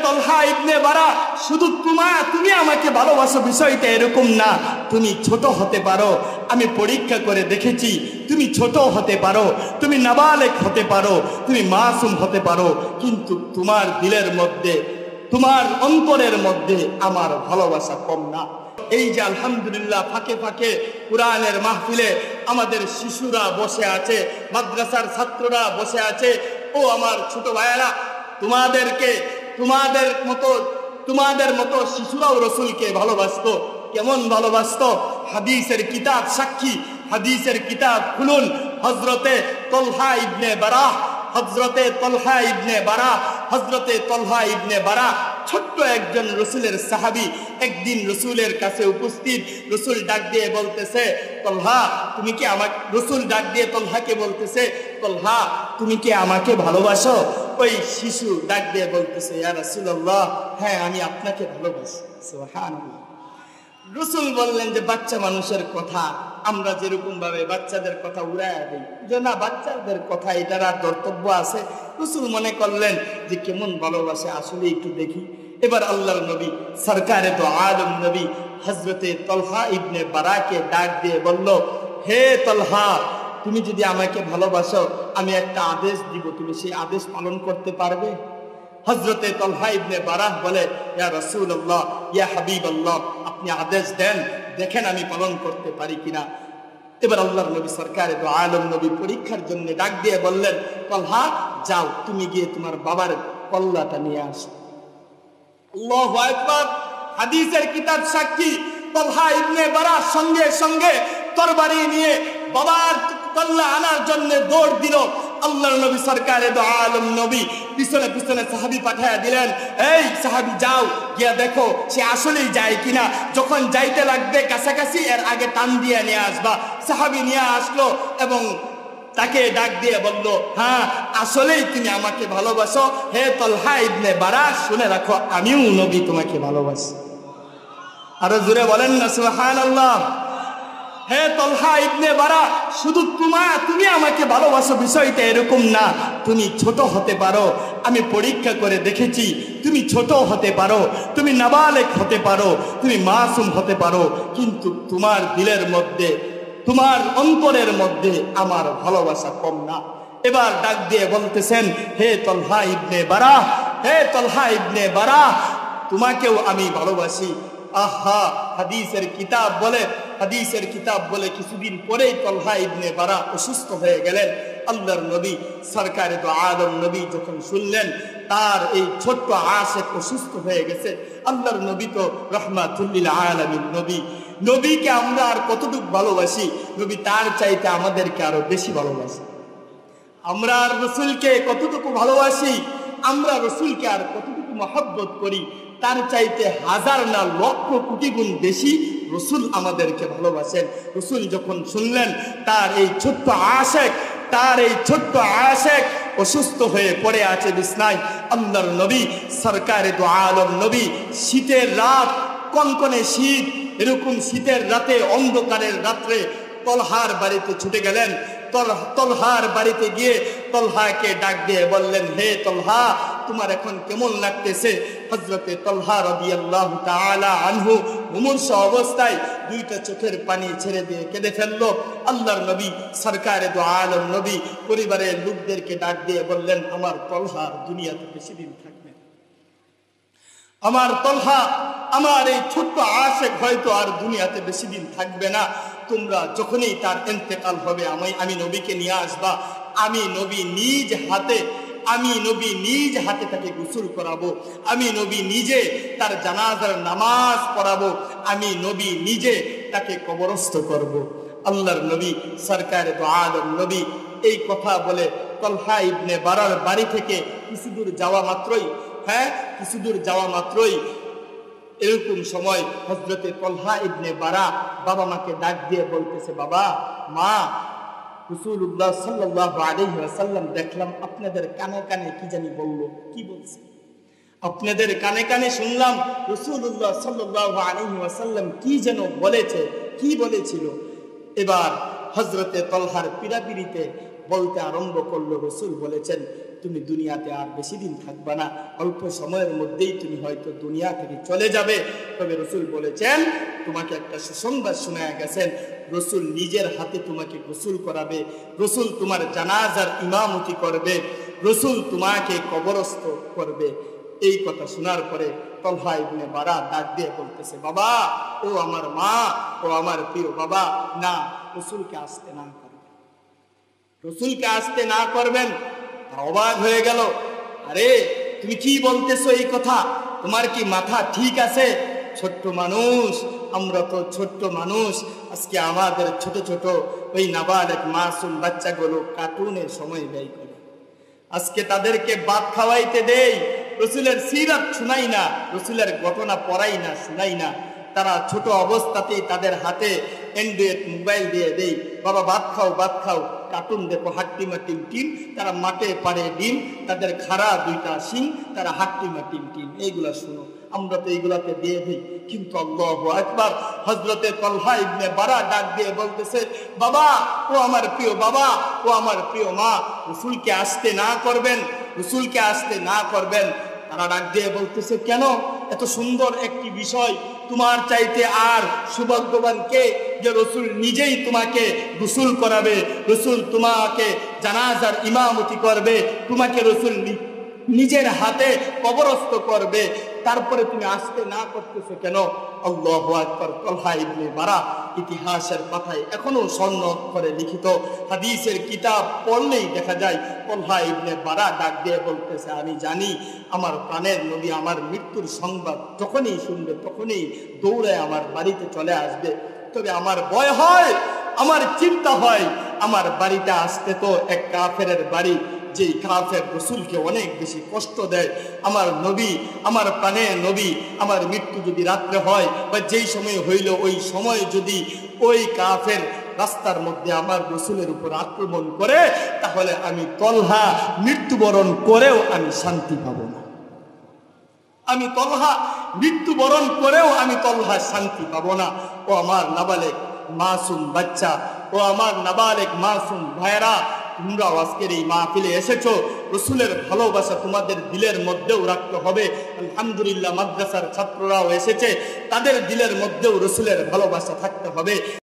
তলহা ইবনে বারা, শুধু তুমি আমাকে ভালোবাসো বিষয়টা এরকম না। তুমি ছোট হতে পারো, আমি পরীক্ষা করে দেখেছি। তুমি ছোট হতে পারো, তুমি নাবালেগ হতে পারো, তুমি মাসুম হতে পারো, কিন্তু তোমার দিলের মধ্যে, তোমার অন্তরের মধ্যে আমার ভালোবাসা কম না। এই যে আলহামদুলিল্লাহ ফাঁকে ফাঁকে কোরআনের মাহফিলে আমাদের শিশুরা বসে আছে, মাদ্রাসার ছাত্ররা বসে আছে। ও আমার ছোট ভাইয়েরা, তোমাদের মতো শিশুরাও রসুলকে ভালোবাসতো। কেমন ভালোবাসতো? হাদিসের কিতাব সাক্ষী। হাদিসের কিতাব খুলুন। হযরতে তলহা ইবনে বারা ছোট্ট একজন রসুলের সাহাবী, একদিন রসুলের কাছে উপস্থিত। রসুল ডাক দিয়ে বলতেছে, তলহা তুমি কি আমাকে, রসুল ডাক দিয়ে তলহাকে বলতেছে, তলহা তুমি কি আমাকে ভালোবাসো? ওই শিশু ডাক দিয়ে বলতেছে, ইয়া রাসূলুল্লাহ, হ্যাঁ আমি আপনাকে ভালোবাসি। সুবহানাল্লাহ। রসুল বললেন যে বাচ্চা মানুষের কথা আমরা যেরকম ভাবে বাচ্চাদের কথা উড়াইয়া দিই, যে না বাচ্চাদের কথা এটার আর কর্তব্য আছে। রসুল মনে করলেন যে কেমন ভালোবাসে, আসলে একটু দেখি। এবার আল্লাহর নবী সরকারে তো আলম নবী হযরতে তলহা ইবনে বারাকে ডাক দিয়ে বলল, হে তলহা, তুমি যদি আমাকে ভালোবাসো আমি একটা আদেশ দিব, তুমি সেই আদেশ পালন করতে পারবে? হযরতে তলহা ইবনে বারাহ বলে, ইয়া রাসূলুল্লাহ, ইয়া হাবিবাল্লাহ, আপনি আদেশ দেন, দেখেন আমি পালন করতে পারি কিনা। এবার আল্লাহর নবী সরকারে দু আলম নবী পরীক্ষার জন্য ডাক দিয়ে বললেন, তলহা যাও, তুমি গিয়ে তোমার বাবার কল্লাটা নিয়ে আসো। আল্লাহু আকবার। হাদিসের কিতাব সাক্ষী, তলহা ইবনে বারাহ সঙ্গে সঙ্গে তরবারি নিয়ে বাবার কল্লা আনার জন্য দৌড় দিল। আল্লাহর নবী সরকারে দু আলম নবী পিছনে পিছনে সাহাবী পাঠায়া দিলেন, এই সাহাবী যাও, গিয়া দেখো সে আসলেই যায় কিনা। যখন যাইতে লাগবে কাছাকাছি, এর আগে টান দিয়ে নিয়ে আসবা। সাহাবী নিয়ে আসলো এবং তাকে ডাক দিয়ে বলল, হ্যাঁ আসলেই তুমি আমাকে ভালোবাসো। হে তলহা ইবনে বারাহ, শুনে রাখো আমিও নবী তোমাকে ভালোবাসি। আরো জোরে বলেন না সুবহানাল্লাহ। হে তলহা ইবনে বারা, শুধু তুমি আমাকে ভালোবাসো বিষয়টা এরকম না। তুমি ছোট হতে পারো, আমি পরীক্ষা করে দেখেছি। তুমি ছোট হতে পারো, তুমি নাবালেগ হতে পারো, তুমি মাসুম হতে পারো, কিন্তু তোমার দিলের মধ্যে, তোমার অন্তরের মধ্যে আমার ভালোবাসা কম না। এবার ডাক দিয়ে বলতেছেন, হে তলহা ইবনে বারা, হে তলহা ইবনে বারা, তোমাকেও আমি ভালোবাসি। আহা, হাদিসের কিতাব বলে কিছুদিন পরেই তলহা ইবনে বারা অসুস্থ হয়ে গেলেন। আল্লাহর নবী সরকারে তো আলম নবী যখন শুনলেন তার এই ছোট্ট আশেক অসুস্থ হয়ে গেছে, আল্লাহর নবী তো রাহমাতুল লিল আলামিন নবীকে আমরা আর কতটুকু ভালোবাসি, নবী তার চাইতে আমাদেরকে আরো বেশি ভালোবাসি। আমরা আর রসুলকে কতটুকু ভালোবাসি, আমরা রসুলকে আর কতটুকু মহব্বত করি, তার চাইতে হাজার না লক্ষ কোটি গুণ বেশি রসুল আমাদেরকে ভালোবাসেন। রসুল যখন শুনলেন তার এই ছোট্ট আশেক অসুস্থ হয়ে পড়ে আছে বিছনায়, আল্লাহর নবী সরকারে দু আলম নবী শীতের রাত, কনকনে শীত, এরকম শীতের রাতে, অন্ধকারের রাত্রে তলহার বাড়িতে ছুটে গেলেন। তলহার বাড়িতে গিয়ে তলহাকে ডাক দিয়ে বললেন, হে তলহা, তোমার এখন কেমন লাগতেছে? হযরতে তলহা রাদিয়াল্লাহু তাআলা আনহু মুমূর্ষ অবস্থায় দুইটা চোখের পানি ছেড়ে দিয়ে কেঁদে ফেললো। আল্লাহর নবী সরকারে দু আলম নবী পরিবারের লোকদেরকে ডাক দিয়ে বললেন, আমার তলহা দুনিয়াতে বেশি দিন থাকবে, আমার তলহা, আমার এই ছোট্ট আশেক হয়তো আর দুনিয়াতে বেশি দিন থাকবে না। তোমরা যখনই তার ইন্তেকাল হবে আমি নবীকে নিয়ে আসবা। আমি নবী নিজ হাতে তাকে গোসল করাবো, আমি নবী নিজে তার জানাজার নামাজ পড়াবো, আমি নবী নিজে তাকে কবরস্থ করব। আল্লাহর নবী সরকারে দু আলম নবী এই কথা বলে তলহা ইবনে বারার বাড়ি থেকে কিছুদূর যাওয়া মাত্রই এরকম সময় হযরতে তলহা ইবনে বারা বাবা মাকে ডাক দিয়ে বলতেছে, বাবা, মা, রাসূলুল্লাহ সাল্লাল্লাহু আলাইহি ওয়াসাল্লাম দেখলাম আপনাদের কানে কানে কি জানি বলল, কি বলছে? আপনাদের কানে কানে শুনলাম রাসূলুল্লাহ সাল্লাল্লাহু আলাইহি ওয়াসাল্লাম কি যেন বলেছে, কি বলেছিল? এবার হযরতে তলহার পিড়াপিড়িতে বলতে আরম্ভ করলো, রসুল বলেছেন, তুমি দুনিয়াতে আর বেশি দিন থাকবা না, অল্প সময়ের মধ্যেই তুমি হয়তো দুনিয়া থেকে চলে যাবে। তবে রসুল বলেছেন, তোমাকে একটা সুসংবাদ শোনায়া গেছেন, রসুল নিজের হাতে তোমাকে গোসল করাবে, রসুল তোমার জানাজার ইমামতি করবে, রসুল তোমাকে কবরস্থ করবে। এই কথা শোনার পরে তলহা ইবনে বারা ডাক দিয়ে বলতেছে, বাবা, ও আমার মা, ও আমার প্রিয় বাবা, না, রসুলকে আসতে না করবেন, রসুলকে আসতে না করবেন। অবাক হয়ে গেল, আরে তুমি কি বলতেছো এই কথা? তোমার কি মাথা ঠিক আছে? ছোট্ট মানুষ, আমরা তো ছোট্ট মানুষ। আজকে আমাদের ছোট ছোট ওই নাবালেগ মাসুম বাচ্চাগুলো কার্টুনের সময় ব্যয় করে, আজকে তাদেরকে ভাত খাওয়াইতে দেই, রসুলের সিরাত শুনাই না, রসুলের ঘটনা পড়াই না, শুনাই না। তারা ছোট অবস্থাতেই তাদের হাতে অ্যান্ড্রয়েড মোবাইল দিয়ে দেই, বাবা ভাত খাও, ভাত খাও, কার্টুন দেখো, হাট্টিমা টিম টিম, তারা মাঠে পাড়ে ডিম, তাদের খাড়া দুইটা শিং, তারা হাট্টিমা টিম টিম, এইগুলা শুনো। আমরা তো এইগুলাতে দিয়ে দিই। কিন্তু আল্লাহু আকবার, হযরতে তলহা ইবনে বারা ডাক দিয়ে বলতেছে, বাবা, ও আমার প্রিয় বাবা, ও আমার প্রিয় মা, রসুলকে আসতে না করবেন, রসুলকে আসতে না করবেন। তারা ডাক দিয়ে বলতেছে, কেন? এত সুন্দর একটি বিষয়, তোমার চাইতে আর সৌভাগ্যবান কে যে রসুল নিজেই তোমাকে গোসল করাবে, রসুল তোমাকে জানাজার ইমামতি করবে, তোমাকে রসুল নিজের হাতে কবরস্থ করবে, তারপরে তুমি আসতে না করতেছো কেন? আল্লাহু আকবার। তলহা ইবনে বারা ইতিহাসের পাতায় এখনো স্বর্ণ অক্ষরে লিখিত, হাদিসের কিতাব পড়লেই দেখা যায় তলহা ইবনে বারা ডাক দিয়ে বলতেছে, আমি জানি আমার প্রাণের নবী আমার মৃত্যুর সংবাদ যখনই শুনবে তখনই দৌড়ে আমার বাড়িতে চলে আসবে। তবে আমার ভয় হয়, আমার চিন্তা হয়, আমার বাড়িতে আসতে তো এক কাফেরের বাড়ি, যেই কাফের রসুলকে অনেক বেশি কষ্ট দেয়। আমার নবী, আমার প্রাণের নবী, আমার মৃত্যু যদি রাত্রে হয় বা যেই সময় হইল, ওই সময় যদি ওই কাফের রাস্তার মধ্যে আমার রসুলের উপর আক্রমণ করে, তাহলে আমি তলহা মৃত্যুবরণ করেও আমি শান্তি পাবো না। আমি তলহা মৃত্যুবরণ করেও আমি তলহা শান্তি পাবো না। ও আমার নাবালেগ মাসুম বাচ্চা, ও আমার নাবালেগ মাসুম ভাইরা, তোমরাও আজকের এই মাহফিলে এসেছো, রসুলের ভালোবাসা তোমাদের দিলের মধ্যেও রাখতে হবে। আলহামদুলিল্লাহ, মাদ্রাসার ছাত্ররাও এসেছে, তাদের দিলের মধ্যেও রসুলের ভালোবাসা থাকতে হবে।